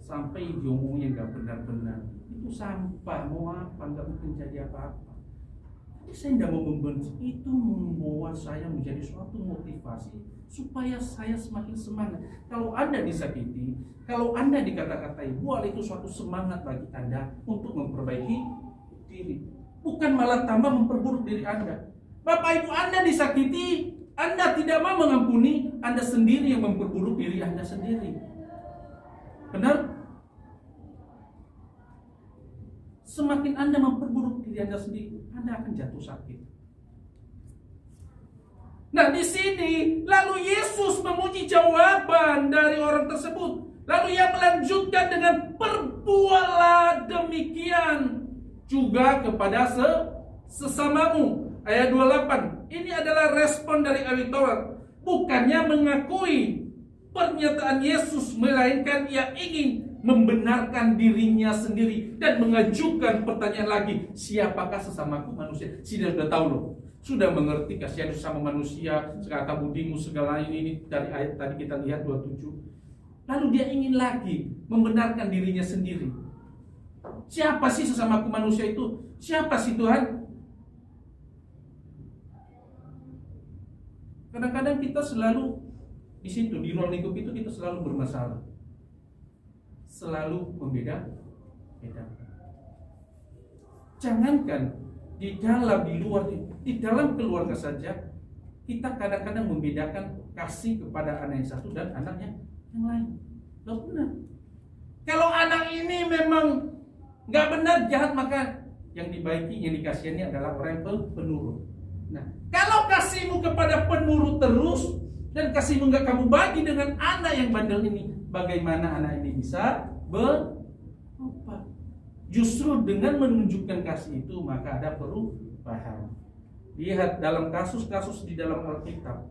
Sampai diomongnya nggak benar-benar. Itu sampah, mau apa? Nggak mungkin jadi apa-apa. Tapi saya tidak mau membenci. Itu membawa saya menjadi suatu motivasi supaya saya semakin semangat. Kalau Anda disakiti, kalau Anda dikata-katai, buat itu suatu semangat bagi Anda untuk memperbaiki diri. Bukan malah tambah memperburuk diri Anda. Bapak Ibu, Anda disakiti, Anda tidak mau mengampuni, Anda sendiri yang memperburuk diri Anda sendiri. Benar? Semakin Anda memperburuk diri Anda sendiri, Anda akan jatuh sakit. Nah, di sini lalu Yesus memuji jawaban dari orang tersebut. Lalu ia melanjutkan dengan perbuatlah demikian juga kepada sesamamu. Ayat 28. Ini adalah respon dari ahli Taurat. Bukannya mengakui pernyataan Yesus, melainkan ia ingin membenarkan dirinya sendiri dan mengajukan pertanyaan lagi, siapakah sesamaku manusia? Sudah tahu loh, sudah mengerti kasihan sesama manusia, kata budimu segala ini dari ayat tadi kita lihat 27. Lalu dia ingin lagi membenarkan dirinya sendiri. Siapa sih sesamaku manusia itu? Siapa sih Tuhan? Kadang-kadang kita selalu di situ, di ruang lingkup itu kita selalu bermasalah, selalu membedakan. Jangankan di dalam, di luar, di dalam keluarga saja kita kadang-kadang membedakan kasih kepada anak yang satu dan anak yang lain. Loh, benar. Kalau anak ini memang nggak benar, jahat, maka yang dibaiki, yang dikasihani adalah orang yang penurut. Nah, kalau kasihmu kepada penurut terus dan kasihmu nggak kamu bagi dengan anak yang bandel ini, bagaimana anak ini bisa berubah? Justru dengan menunjukkan kasih itu maka ada perubahan. Lihat dalam kasus-kasus di dalam Alkitab,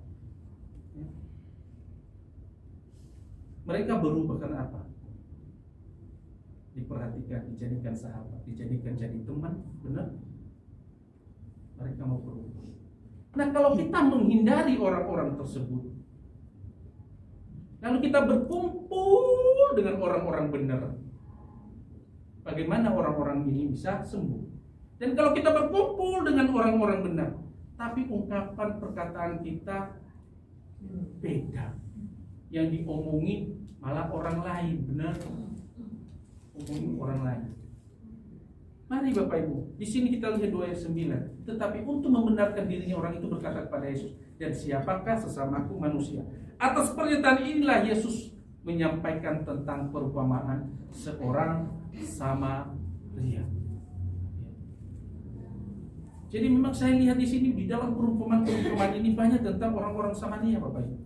mereka berubah karena apa? Diperhatikan, dijadikan sahabat, dijadikan jadi teman, benar? Mereka mau berubah. Nah, kalau kita menghindari orang-orang tersebut, lalu kita berkumpul dengan orang-orang benar, bagaimana orang-orang ini bisa sembuh? Dan kalau kita berkumpul dengan orang-orang benar, tapi ungkapan perkataan kita beda, yang diomongin malah orang lain, benar? Omongin orang lain. Mari Bapak Ibu, di sini kita lihat 2 ayat 9. Tetapi untuk membenarkan dirinya orang itu berkata kepada Yesus, dan siapakah sesamaku manusia? Atas pernyataan inilah Yesus menyampaikan tentang perumpamaan seorang Samaria. Jadi memang saya lihat di sini di dalam perumpamaan ini banyak tentang orang-orang Samaria, Bapak Ibu.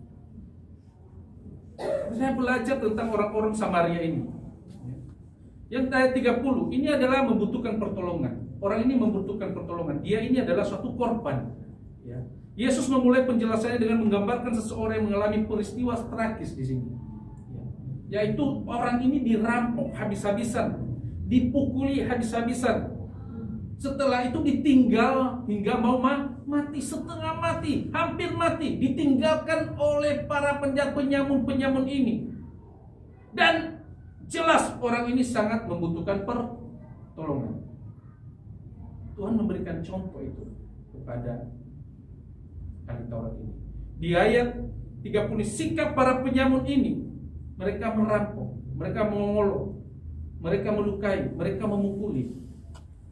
Saya belajar tentang orang-orang Samaria ini. Yang ayat 30, ini adalah membutuhkan pertolongan. Orang ini membutuhkan pertolongan. Dia ini adalah suatu korban. Ya. Yesus memulai penjelasannya dengan menggambarkan seseorang yang mengalami peristiwa tragis di sini. Ya. Yaitu orang ini dirampok habis-habisan, dipukuli habis-habisan. Setelah itu ditinggal hingga mau mati, setengah mati, hampir mati, ditinggalkan oleh para penyamun ini. Dan jelas orang ini sangat membutuhkan pertolongan. Tuhan memberikan contoh itu kepada ahli Taurat ini. Di ayat 30, sikap para penyamun ini, mereka merampok, mereka mengolok, mereka melukai, mereka memukuli.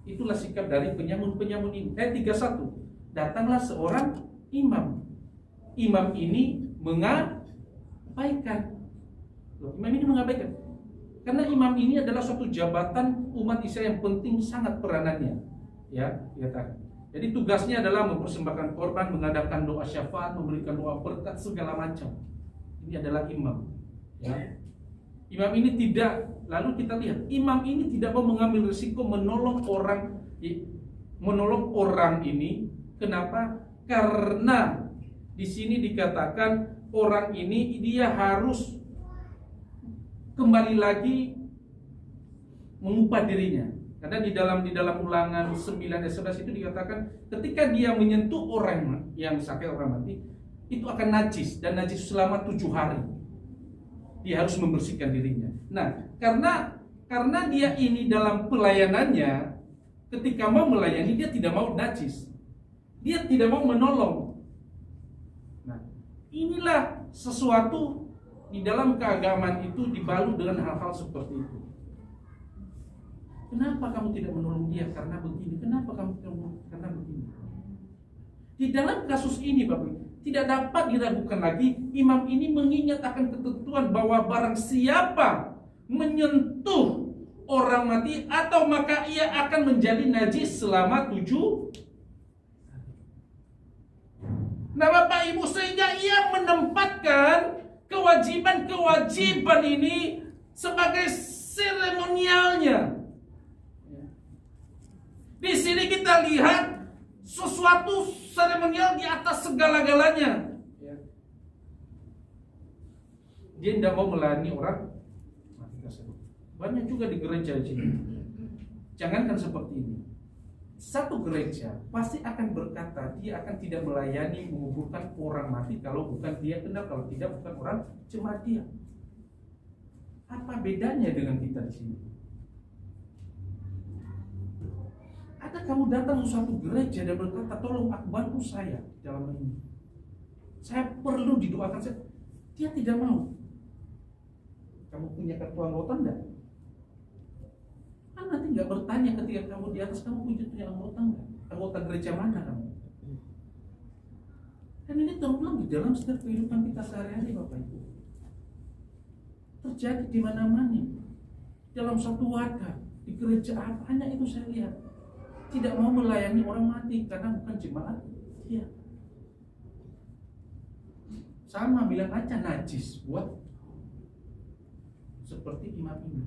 Itulah sikap dari penyamun-penyamun ini. Ayat 31, datanglah seorang imam. Imam ini mengabaikan. Imam ini mengabaikan. Karena imam ini adalah suatu jabatan umat Israel yang penting sangat peranannya, ya, dikatakan. Jadi tugasnya adalah mempersembahkan korban, mengadakan doa syafaat, memberikan doa berkat segala macam. Ini adalah imam, ya. Imam ini tidak, lalu kita lihat, imam ini tidak mau mengambil risiko menolong orang ini. Kenapa? Karena di sini dikatakan orang ini dia harus kembali lagi mengubah dirinya. Karena di dalam Ulangan 9 ayat 11 itu dikatakan ketika dia menyentuh orang yang sakit, orang mati, itu akan najis, dan najis selama 7 hari. Dia harus membersihkan dirinya. Nah, karena dia ini dalam pelayanannya, ketika mau melayani dia tidak mau najis. Dia tidak mau menolong. Nah, inilah sesuatu di dalam keagamaan itu dibalut dengan hal-hal seperti itu. Kenapa kamu tidak menolong dia? Karena begini. Kenapa kamu tidak menolong? Karena begini. Di dalam kasus ini, Bapak, tidak dapat diragukan lagi. Imam ini mengingat akan ketentuan bahwa barang siapa menyentuh orang mati, atau maka ia akan menjadi najis selama 7 hari. Nah, Bapak Ibu, sehingga ia menempatkan kewajiban ini sebagai seremonialnya. Di sini kita lihat sesuatu seremonial di atas segala-galanya. Dia tidak mau melayani orang mati tersebut. Banyak juga di gereja di sini. Jangankan seperti ini. Satu gereja pasti akan berkata dia akan tidak melayani menguburkan orang mati kalau bukan dia kenal, kalau tidak bukan orang jemaat dia. Apa bedanya dengan kita di sini? Ada kamu datang ke suatu gereja dan berkata, tolong bantu saya dalam ini. Saya perlu didoakan. Dia tidak mau. Kamu punya kartu anggota enggak? Kan nanti nggak bertanya ketika kamu di atas, kamu punya anggota enggak? Anggota gereja mana kamu? Dan ini terulang di dalam setiap kehidupan kita sehari-hari, Bapak Ibu. terjadi di mana-mana. Dalam satu wadah, di gereja apa, hanya itu saya lihat. Tidak mau melayani orang mati karena bukan jemaat dia. Sama bilang aja najis buat seperti imam ini.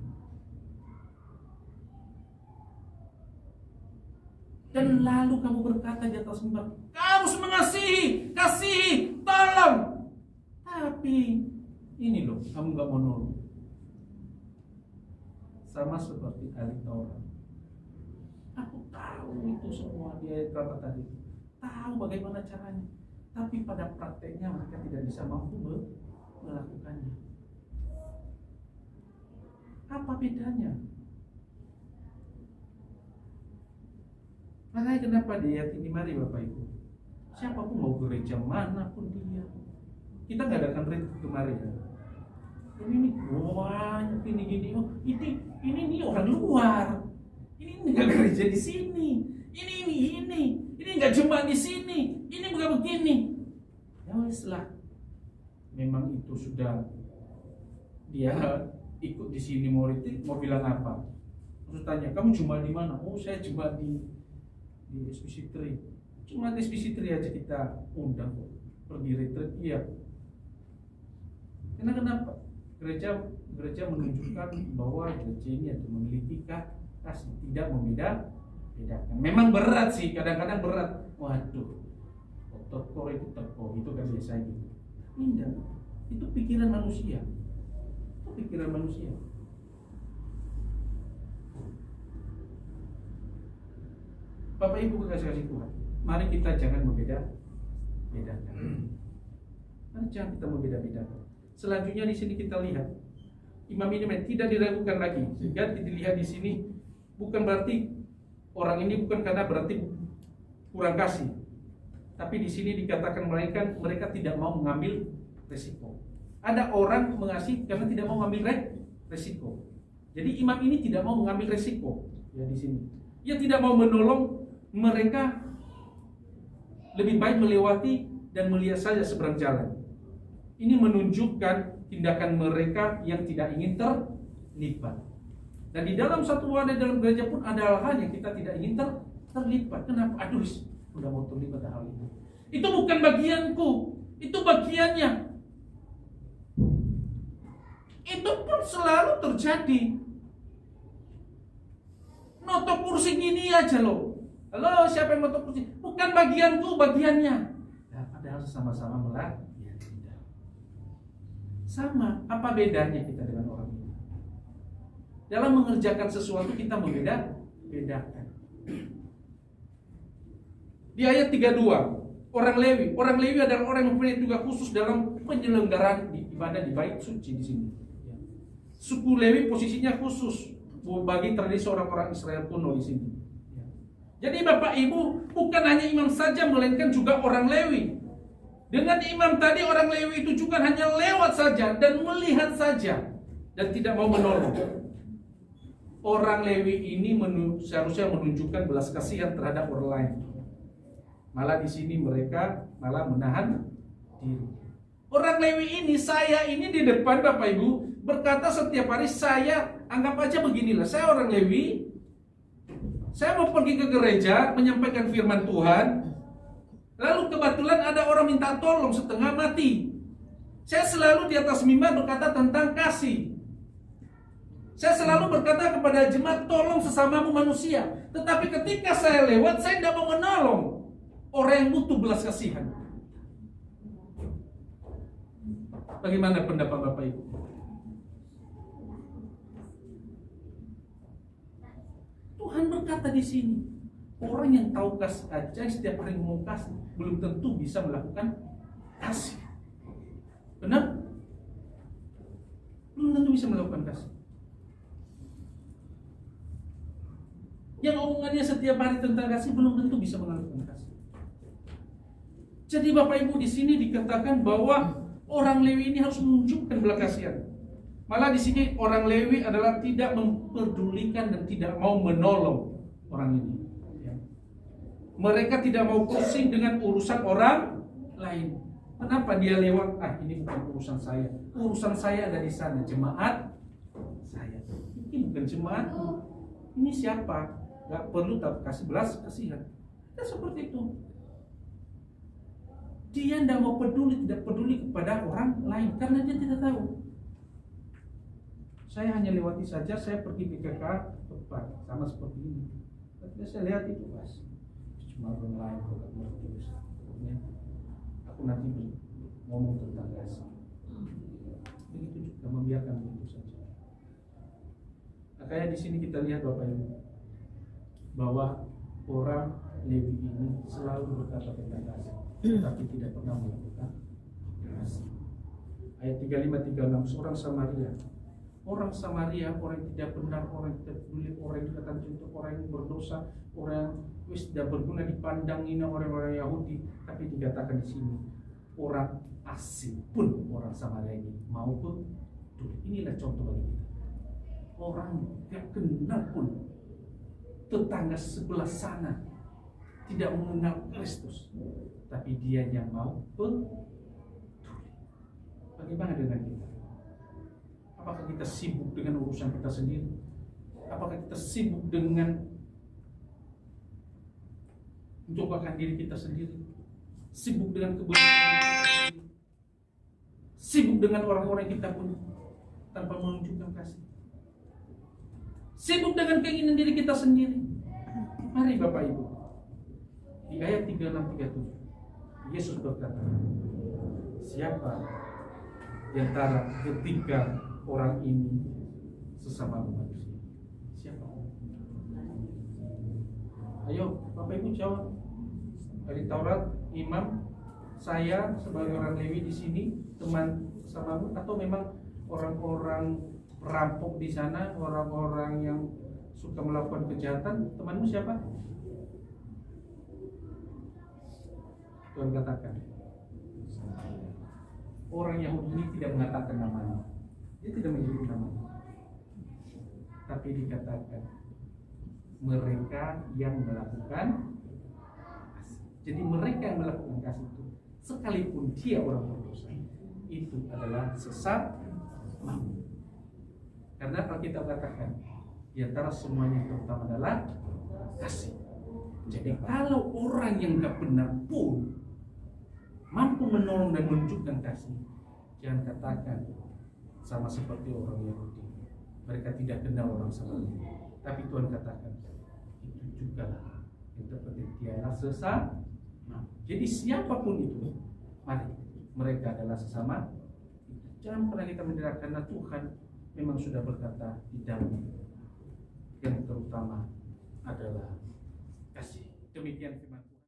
Dan lalu kamu berkata di atas mimbar, kamu harus mengasihi, kasihi, tolong. Tapi ini loh, kamu gak mau nolong. Sama seperti ahli Taurat. Aku tahu itu semua dia kata tadi. Tahu bagaimana caranya. Tapi pada prakteknya mereka tidak bisa mampu melakukannya. Apa bedanya? Makanya kenapa diyakini, mari Bapak Ibu, siapapun mau gereja manapun dia, kita nggak adakan retreat kemarin ya. Ini banyak gini, oh ini orang luar, ini nggak gereja di sini, ini nggak jemaat di sini, ini bukan begini. Ya wes lah, memang itu sudah dia ikut di sini mau retreat, mau bilang apa? Terus tanya, kamu jemaat di mana? Oh saya jemaat di SPC 3. Cuma di SPC 3 aja kita undang kok pergi retreat. Iya. Karena kenapa? Gereja menunjukkan bahwa gereja ini itu memiliki kasih, tidak membedakan. Memang berat sih, kadang-kadang berat. Waduh, teko itu kan biasa gitu. Tidak, itu pikiran manusia. Bapak Ibu kekasih Tuhan, mari kita jangan membeda-bedakan. Mari jangan kita membeda-bedakan. Selanjutnya di sini kita lihat imam ini tidak diragukan lagi. Sehingga dilihat di sini bukan berarti orang ini bukan karena berarti kurang kasih. Tapi di sini dikatakan mereka tidak mau mengambil resiko. Ada orang mengasihi karena tidak mau mengambil resiko. Jadi imam ini tidak mau mengambil resiko. Ya di sini. Ia tidak mau menolong mereka, lebih baik melewati dan melihat saja seberang jalan. Ini menunjukkan tindakan mereka yang tidak ingin terlibat. Dan di dalam satu wadah dalam gereja pun ada hal-hal yang kita tidak ingin terlibat. Kenapa? Aduh, udah mau terlibat hal itu. Itu bukan bagianku, itu bagiannya. Itu pun selalu terjadi. Noto kursi gini aja loh. Halo, siapa yang noto kursi? Bukan bagianku, bagiannya. Nah, padahal sama-sama melayani. Sama, apa bedanya kita dengan orang ini? Dalam mengerjakan sesuatu kita membedakan. Di ayat 32, orang Lewi adalah orang yang punya tugas khusus dalam penyelenggaraan ibadah di bait suci di sini. Suku Lewi posisinya khusus bagi tradisi orang-orang Israel kuno di sini. Jadi Bapak Ibu, bukan hanya imam saja, melainkan juga orang Lewi. Dengan imam tadi, orang Lewi itu juga hanya lewat saja dan melihat saja dan tidak mau menolong. Orang Lewi ini seharusnya menunjukkan belas kasihan terhadap orang lain. Malah di sini mereka malah menahan diri. Orang Lewi ini, saya ini di depan Bapak Ibu berkata setiap hari, saya anggap aja beginilah, saya orang Lewi. Saya mau pergi ke gereja menyampaikan firman Tuhan. Lalu kebetulan ada orang minta tolong setengah mati. Saya selalu di atas mimbar berkata tentang kasih. Saya selalu berkata kepada jemaat, tolong sesamamu manusia. Tetapi ketika saya lewat, saya tidak mau menolong orang yang butuh belas kasihan. Bagaimana pendapat Bapak Ibu? Tuhan berkata di sini, orang yang tahu kasih aja setiap hari ngomong kasih, belum tentu bisa melakukan kasih. Benar? Belum tentu bisa melakukan kasih. Yang omongannya setiap hari tentang kasih belum tentu bisa melakukan kasih. Jadi Bapak Ibu di sini dikatakan bahwa orang Lewi ini harus menunjukkan belas kasihan. Malah di sini orang Lewi adalah tidak memperdulikan dan tidak mau menolong orang ini. Mereka tidak mau pusing dengan urusan orang lain. Kenapa dia lewat? Ini bukan urusan saya. Urusan saya ada di sana, jemaat saya. Ini bukan jemaatku. Ini siapa? Gak perlu tak kasih belas kasihan. Kita seperti itu. Dia tidak mau peduli, tidak peduli kepada orang lain karena dia tidak tahu. Saya hanya lewati saja, saya pergi ke KK tepat sama seperti ini. Tapi saya lihat itu pas cuma orang lain kalau ngerti. Pokoknya aku nanti ngomong tentang kasih. Begitu juga membiarkan begitu saja. Makanya di sini kita lihat Bapak Ibu bahwa orang Lewi ini selalu berkata tentang kasih, tapi tidak pernah melakukan kasih. Ayat 35-36 seorang Samaria. Orang Samaria, orang yang tidak benar, orang yang tidak peduli, orang yang dikatakan contoh, orang yang berdosa, orang yang tidak berguna dipandang ini orang-orang Yahudi, tapi dikatakan di sini orang asing pun orang Samaria ini mau peduli. Inilah contoh bagi kita. Orang tidak kenal pun tetangga sebelah sana tidak mengenal Kristus, tapi dia yang mau peduli. Bagaimana dengan kita? Apakah kita sibuk dengan urusan kita sendiri? Apakah kita sibuk dengan mencobakan diri kita sendiri? Sibuk dengan kebenaran kita sendiri? Sibuk dengan orang-orang yang kita punya tanpa menunjukkan kasih? Sibuk dengan keinginan diri kita sendiri? Mari Bapak Ibu, di ayat 36-37 Yesus berkata, siapa di antara ketiga orang ini sesama manusia? Siapa? Ayo Bapak Ibu jawab. Dari Taurat, imam, saya sebagai orang Lewi di sini, teman samamu, atau memang orang-orang perampok di sana, orang-orang yang suka melakukan kejahatan? Temanmu siapa? Tuhan katakan, orang Yahudi ini tidak mengatakan namanya. Dia tidak menyebut namanya. Tapi dikatakan mereka yang melakukan kasih. Jadi mereka yang melakukan kasih itu, sekalipun dia orang berdosa, itu adalah sesama. Karena Alkitab katakan di antara semuanya yang terutama adalah kasih. Jadi kalau orang yang gak benar pun mampu menolong dan menunjukkan kasih, jangan katakan sama seperti orang Yahudi. Mereka tidak kenal orang Samaria. Tapi Tuhan katakan itu juga lah yang terpenting dialah sesama. Jadi siapapun itu, mari mereka adalah sesama. Jangan pernah kita mengira karena Tuhan memang sudah berkata di dalam yang terutama adalah kasih. Demikian firman.